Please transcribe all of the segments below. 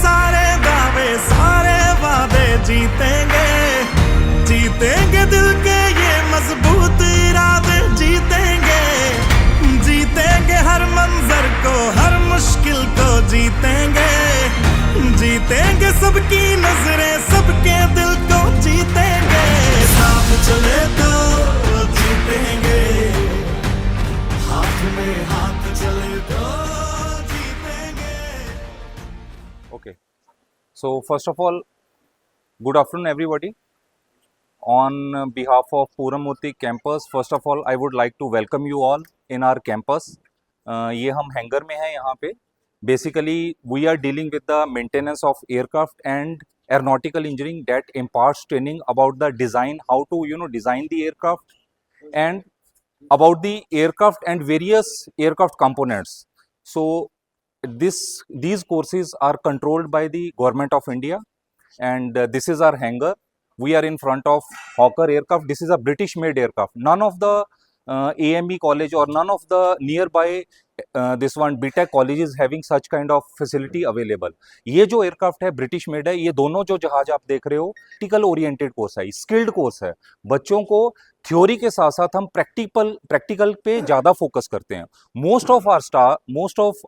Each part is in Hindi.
सारे दावे सारे वादे जीतेंगे, जीतेंगे दिल के ये मजबूत इरादे जीतेंगे, जीतेंगे हर मंजर को हर मुश्किल को जीतेंगे, जीतेंगे सबकी नजरें सबके दिल को जीतेंगे, साथ चले तो जीतेंगे, हाथ में हाथ चले तो जीतेंगे। Okay. So first of all, good afternoon everybody. On behalf of Puramurthy campus, first of all, I would like to welcome you all in our campus. ये हम हैंगर में हैं यहाँ पे. Basically, we are dealing with the maintenance of aircraft and aeronautical engineering that imparts training about the design, how to design the aircraft, and about the aircraft and various aircraft components. So these courses are controlled by the Government of India, and this is our hangar. We are in front of Hawker aircraft. This is a British made aircraft. None of the AME college or none of the nearby this one BTech college is having such kind of facility available. ये जो एयरक्राफ्ट है ब्रिटिश मेड है. ये दोनों जो जहाज आप देख रहे हो प्रैक्टिकल ओरिएंटेड कोर्स है, स्किल्ड कोर्स है. बच्चों को थ्योरी के साथ साथ हम प्रैक्टिकल पे ज्यादा फोकस करते हैं. Most of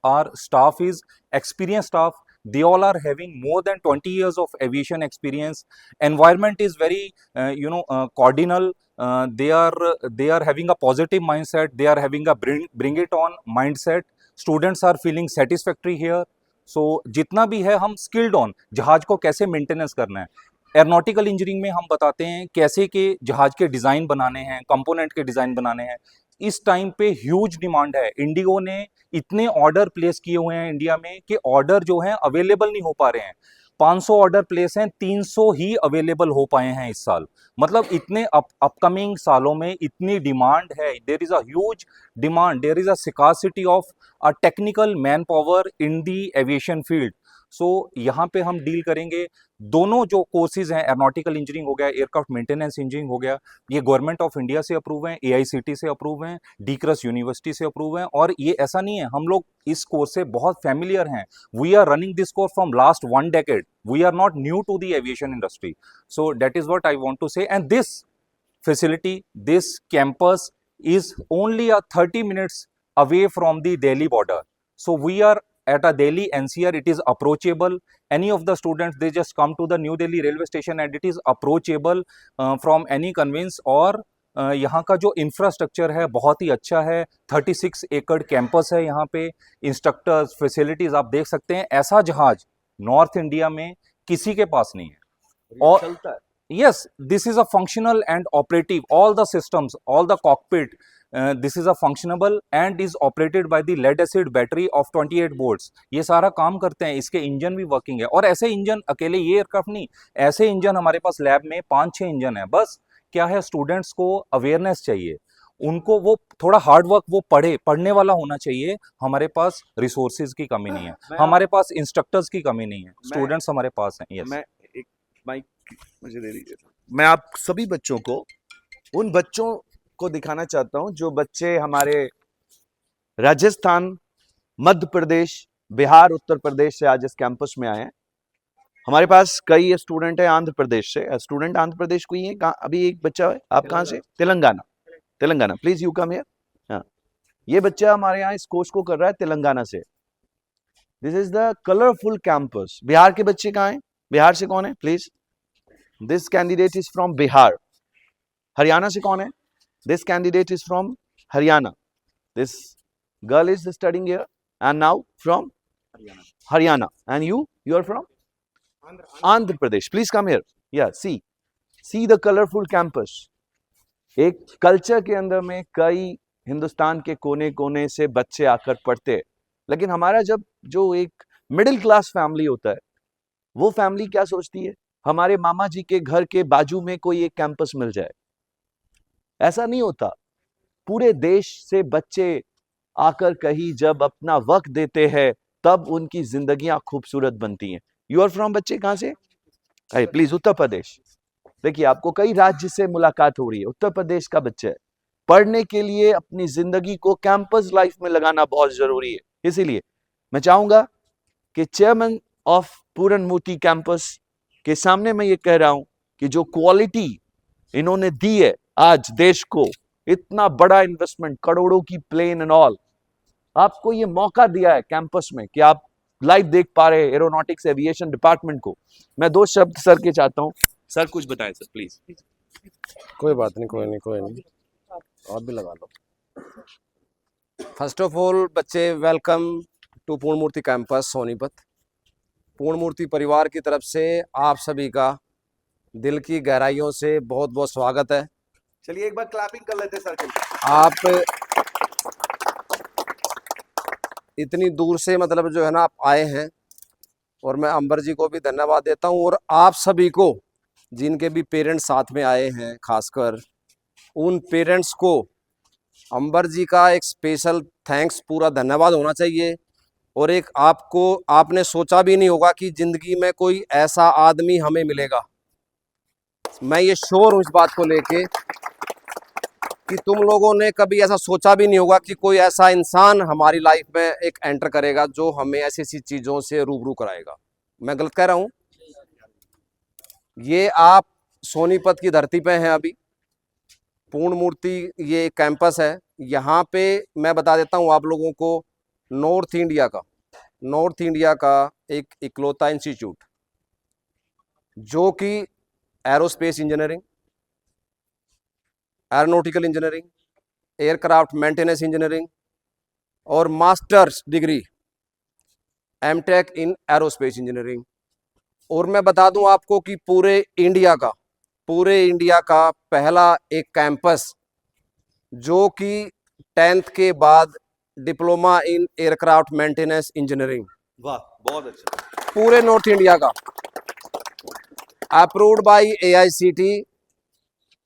our staff is experience staff. They all are having more than 20 years of aviation experience. Environment is very cordial. They are having a positive mindset. They are having a bring it on mindset. Students are feeling satisfactory here. So जितना भी है हम skilled on जहाज को कैसे मेंटेनेंस करना है. एरोनॉटिकल इंजीनियरिंग में हम बताते हैं कैसे के जहाज के डिज़ाइन बनाने हैं, कंपोनेंट के डिज़ाइन बनाने हैं. इस टाइम पे ह्यूज डिमांड है. इंडिगो ने इतने ऑर्डर प्लेस किए हुए हैं इंडिया में कि ऑर्डर जो हैं अवेलेबल नहीं हो पा रहे हैं. 500 ऑर्डर प्लेस हैं, 300 ही अवेलेबल हो पाए हैं इस साल. मतलब इतने अपकमिंग सालों में इतनी डिमांड है. There is a huge demand. There is a scarcity of a technical man power in the aviation field. So यहाँ पे हम डील करेंगे दोनों जो कोर्सेज हैं. एरोनॉटिकल इंजीनियरिंग हो गया, एयरक्राफ्ट मेंटेनेंस इंजीनियरिंग हो गया. ये गवर्नमेंट ऑफ इंडिया से अप्रूव हैं, AICT से अप्रूव हैं, डीक्रस यूनिवर्सिटी से अप्रूव हैं. और ये ऐसा नहीं है, हम लोग इस कोर्स से बहुत फैमिलियर हैं. We are running this course from last 1 decade. We are not new to the aviation industry. So that is what I want to say. And this facility, this campus is only a 30 minutes away from the Delhi border. So we are at a Delhi NCR. It is approachable. Any of the students, they just come to the New Delhi railway station and it is approachable from any conveyance. और यहाँ का जो इंफ्रास्ट्रक्चर है बहुत ही अच्छा है. 36 एकड़ कैंपस है यहाँ पे. इंस्ट्रक्टर्स, फैसिलिटीज आप देख सकते हैं. ऐसा जहाज नॉर्थ इंडिया में किसी के पास नहीं है. और चलता है. Yes, this is a functional and operative. All the systems, all the cockpit, this is a functionable and is operated by the lead acid battery of 28 volts. ये सारा काम करते हैं. इसके इंजन भी वर्किंग है. और ऐसे इंजन अकेले ये एयरक्राफ्ट नहीं, ऐसे इंजन हमारे पास लैब में 5-6 इंजन है. बस क्या है, स्टूडेंट्स को अवेयरनेस चाहिए. उनको वो थोड़ा हार्ड वर्क वो पढ़ने वाला होना चाहिए. हमारे पास रिसोर्सेज की कमी नहीं है, हमारे पास इंस्ट्रक्टर्स की कमी नहीं है. स्टूडेंट्स हमारे पास हैं. यस, माइक मुझे दे दीजिए. मैं आप सभी बच्चों को, उन बच्चों को दिखाना चाहता हूं जो बच्चे हमारे राजस्थान, मध्य प्रदेश, बिहार, उत्तर प्रदेश से आज इस कैंपस में आए हैं. हमारे पास कई स्टूडेंट है आंध्र प्रदेश से. स्टूडेंट आंध्र प्रदेश को ही है. अभी एक बच्चा है. आप कहाँ से? Telangana. Please you come here. हाँ, ये बच्चा हमारे यहाँ इस कोर्स को कर रहा है तेलंगाना से. This is the colourful campus. Bihar के बच्चे कहाँ हैं? बिहार से कौन है please? This candidate is from Bihar. Haryana से कौन है? This candidate is from Haryana. This girl is studying here and now from Haryana. And you are from Andhra Pradesh. Please come here. Yeah see the colourful campus. एक कल्चर के अंदर में कई हिंदुस्तान के कोने कोने से बच्चे आकर पढ़ते हैं. लेकिन हमारा जब जो एक मिडिल क्लास फैमिली होता है, वो फैमिली क्या सोचती है, हमारे मामा जी के घर के बाजू में कोई एक कैंपस मिल जाए. ऐसा नहीं होता. पूरे देश से बच्चे आकर कहीं जब अपना वक्त देते हैं तब उनकी जिंदगियां खूबसूरत बनती हैं. यू आर फ्रॉम, बच्चे कहां से? अरे प्लीज, उत्तर प्रदेश. देखिए, आपको कई राज्य से मुलाकात हो रही है. उत्तर प्रदेश का बच्चा है. पढ़ने के लिए अपनी जिंदगी को कैंपस लाइफ में लगाना बहुत जरूरी है. इसीलिए मैं चाहूंगा कि चेयरमैन ऑफ पूरन मोती कैंपस के सामने मैं ये कह रहा हूं कि जो क्वालिटी इन्होंने दी है आज देश को, इतना बड़ा इन्वेस्टमेंट, करोड़ों की प्लेन एंड ऑल, आपको ये मौका दिया है कैंपस में कि आप लाइव देख पा रहे एरोनॉटिक्स एविएशन डिपार्टमेंट को। मैं 2 शब्द सर के चाहता हूं। सर कुछ बताएं सर प्लीज। कोई बात नहीं, कोई नहीं, कोई नहीं, आप भी लगा लो। फर्स्ट ऑफ ऑल बच्चे, वेलकम टू पूर्ण मूर्ति कैंपस सोनीपत। पूर्ण मूर्ति परिवार की तरफ से आप सभी का दिल की गहराइयों से बहुत बहुत स्वागत है। चलिए एक बार क्लैपिंग कर लेते सर के लिए। आप इतनी दूर से मतलब जो है ना आप आए हैं, और मैं अंबर जी को भी धन्यवाद देता हूं, और आप सभी को जिनके भी पेरेंट्स साथ में आए हैं, खासकर उन पेरेंट्स को अंबर जी का एक स्पेशल थैंक्स, पूरा धन्यवाद होना चाहिए। और एक आपको, आपने सोचा भी नहीं होगा कि ज़िंदगी में कोई ऐसा आदमी हमें मिलेगा। मैं ये श्योर हूँ इस बात को लेके कि तुम लोगों ने कभी ऐसा सोचा भी नहीं होगा कि कोई ऐसा इंसान हमारी लाइफ में एक एंटर करेगा जो हमें ऐसी ऐसी चीज़ों से रूबरू कराएगा। मैं गलत कह रहा हूँ? ये आप सोनीपत की धरती पे हैं अभी। पूर्ण मूर्ति ये कैंपस है। यहाँ पे मैं बता देता हूँ आप लोगों को, नॉर्थ इंडिया का एक इकलौता इंस्टीट्यूट जो कि aerospace engineering, aeronautical engineering, aircraft maintenance engineering और masters degree MTech in aerospace engineering. और मैं बता दूं आपको कि पूरे इंडिया का पहला एक कैंपस जो कि 10th के बाद diploma in aircraft maintenance engineering, वाह बहुत अच्छा, पूरे नॉर्थ इंडिया का, अप्रूव्ड बाय AICT,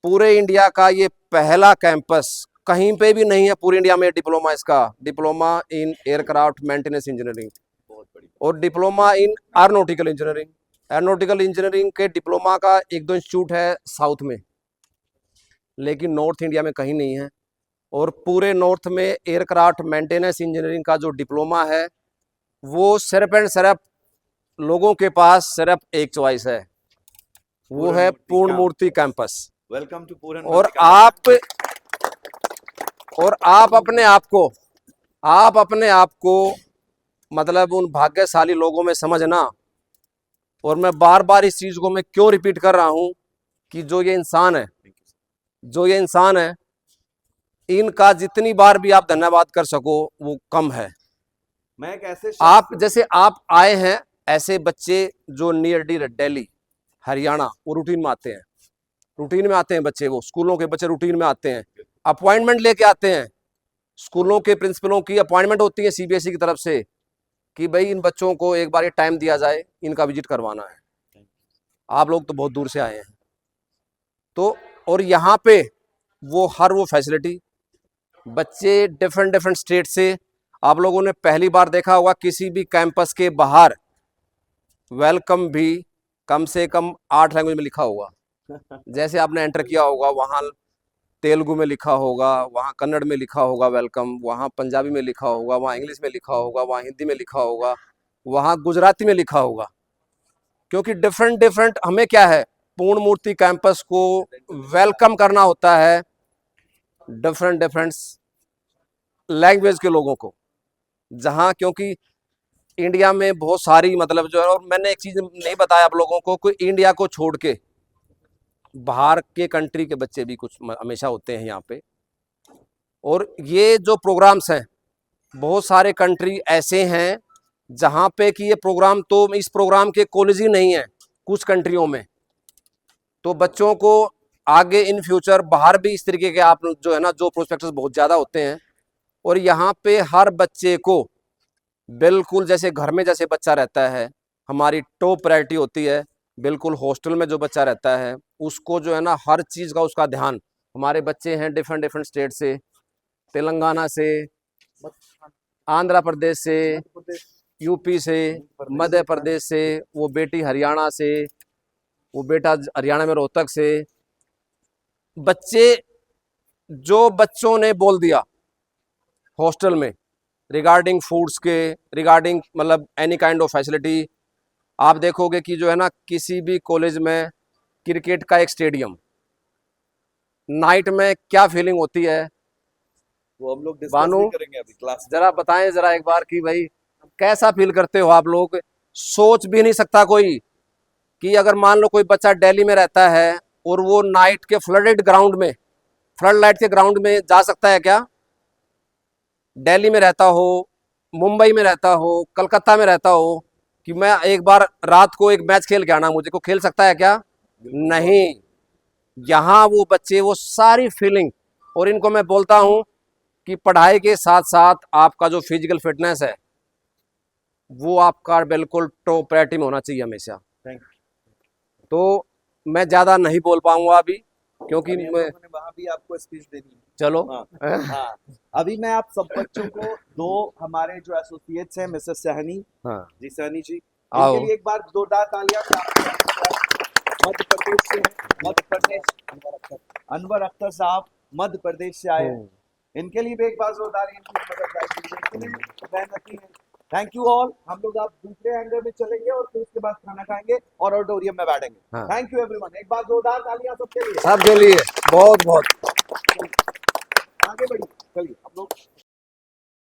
पूरे इंडिया का ये पहला कैंपस, कहीं पे भी नहीं है पूरे इंडिया में डिप्लोमा, इसका diploma in aircraft maintenance engineering बहुत बढ़िया। और diploma in aeronautical engineering. Aeronautical engineering के डिप्लोमा का 1-2 इंस्टीट्यूट है साउथ में, लेकिन नॉर्थ इंडिया में कहीं नहीं है। और पूरे नॉर्थ में एयरक्राफ्ट मेंटेनेंस इंजीनियरिंग का जो डिप्लोमा है वो सिर्फ एंड सिर्फ लोगों के पास सिर्फ एक चॉइस है, वो है पूर्ण मूर्ति कैंपस। वेलकम टू पूरन। और आप अपने आप को मतलब उन भाग्यशाली लोगों में समझना। और मैं बार बार इस चीज को मैं क्यों रिपीट कर रहा हूं कि जो ये इंसान है इनका जितनी बार भी आप धन्यवाद कर सको वो कम है। मैं एक ऐसे आप जैसे आप आए हैं, ऐसे बच्चे जो नियर डियर दिल्ली, हरियाणा, वो रूटीन में आते हैं बच्चे, वो स्कूलों के बच्चे रूटीन में आते हैं, अपॉइंटमेंट लेके आते हैं। स्कूलों के प्रिंसिपलों की अपॉइंटमेंट होती है CBSE की तरफ से कि भाई इन बच्चों को एक बार ये टाइम दिया जाए, इनका विजिट करवाना है। आप लोग तो बहुत दूर से आए हैं, तो और यहाँ पे वो फैसिलिटी, बच्चे डिफरेंट स्टेट से, आप लोगों ने पहली बार देखा होगा किसी भी कैंपस के बाहर वेलकम भी कम से कम 8 लैंग्वेज में लिखा होगा। जैसे आपने एंटर किया होगा, वहाँ तेलुगु में लिखा होगा, वहाँ कन्नड़ में लिखा होगा वेलकम, वहाँ पंजाबी में लिखा होगा, वहाँ इंग्लिश में लिखा होगा, वहाँ हिंदी में लिखा होगा, वहाँ गुजराती में लिखा होगा। क्योंकि डिफरेंट हमें क्या है, पूर्ण मूर्ति कैंपस को वेलकम करना होता है डिफरेंट लैंग्वेज के लोगों को। जहाँ क्योंकि इंडिया में बहुत सारी मतलब जो है, और मैंने एक चीज़ नहीं बताया आप लोगों को, कोई इंडिया को छोड़ के बाहर के कंट्री के बच्चे भी कुछ हमेशा होते हैं यहाँ पे। और ये जो प्रोग्राम्स हैं, बहुत सारे कंट्री ऐसे हैं जहाँ पे कि ये प्रोग्राम, तो इस प्रोग्राम के कॉलेज ही नहीं है कुछ कंट्रियों में। तो बच्चों को आगे इन फ्यूचर बाहर भी इस तरीके के आप जो है ना, जो प्रोस्पेक्टस बहुत ज़्यादा होते हैं। और यहाँ पे हर बच्चे को बिल्कुल जैसे घर में जैसे बच्चा रहता है, हमारी टॉप प्रायोरिटी होती है। बिल्कुल हॉस्टल में जो बच्चा रहता है उसको जो है ना हर चीज़ का उसका ध्यान, हमारे बच्चे हैं डिफरेंट स्टेट से, तेलंगाना से, आंध्र प्रदेश से, यूपी से, मध्य प्रदेश से, वो बेटी हरियाणा से, वो बेटा हरियाणा में रोहतक से। बच्चे जो बच्चों ने बोल दिया हॉस्टल में रिगार्डिंग फूड्स के, रिगार्डिंग मतलब एनी काइंड ऑफ फैसिलिटी, आप देखोगे कि जो है ना किसी भी कॉलेज में क्रिकेट का एक स्टेडियम, नाइट में क्या फीलिंग होती है, वो हम लोग डिस्कस बानू, भी करेंगे अभी क्लास में। जरा बताएं जरा एक बार कि भाई कैसा फील करते हो आप लोग। सोच भी नहीं सकता कोई कि अगर मान लो कोई बच्चा दिल्ली में रहता है और वो नाइट के फ्लडेड ग्राउंड में, फ्लड लाइट के ग्राउंड में जा सकता है क्या? दिल्ली में रहता हो, मुंबई में रहता हो, कलकत्ता में रहता हो, कि मैं एक बार रात को एक मैच खेल के आना, मुझे को खेल सकता है क्या? नहीं। यहाँ वो बच्चे वो सारी फीलिंग, और इनको मैं बोलता हूँ कि पढ़ाई के साथ साथ आपका जो फिजिकल फिटनेस है वो आपका बिल्कुल टॉप प्रायोरिटी में होना चाहिए हमेशा। Thank तो मैं ज़्यादा नहीं बोल पाऊंगा अभी, क्योंकि अभी हम मैं, लोगों ने वहाँ भी आपको स्पीच देनी है। चलो हाँ, अभी मैं आप सब बच्चों को दो हमारे जो एसोसिएट्स हैं मिसेस सहनी हाँ जी, सहनी जी, आओ। इनके लिए एक बार जोरदार तालियां। मध्य प्रदेश से हैं, मध्य प्रदेश, अनवर अख्तर साहब मध्य प्रदेश से आए हैं। इनके लिए भी एक बार जोरदार मेहनती है। Thank you all. हम लोग आप दूसरे एंगल में चलेंगे और फिर उसके बाद खाना खाएंगे और ऑडिटोरियम में बैठेंगे। हाँ। Thank you everyone. एक बार जोरदार तालियां सबके लिए। सबके लिए बहुत बहुत। आगे बढ़िए, चलिए हम लोग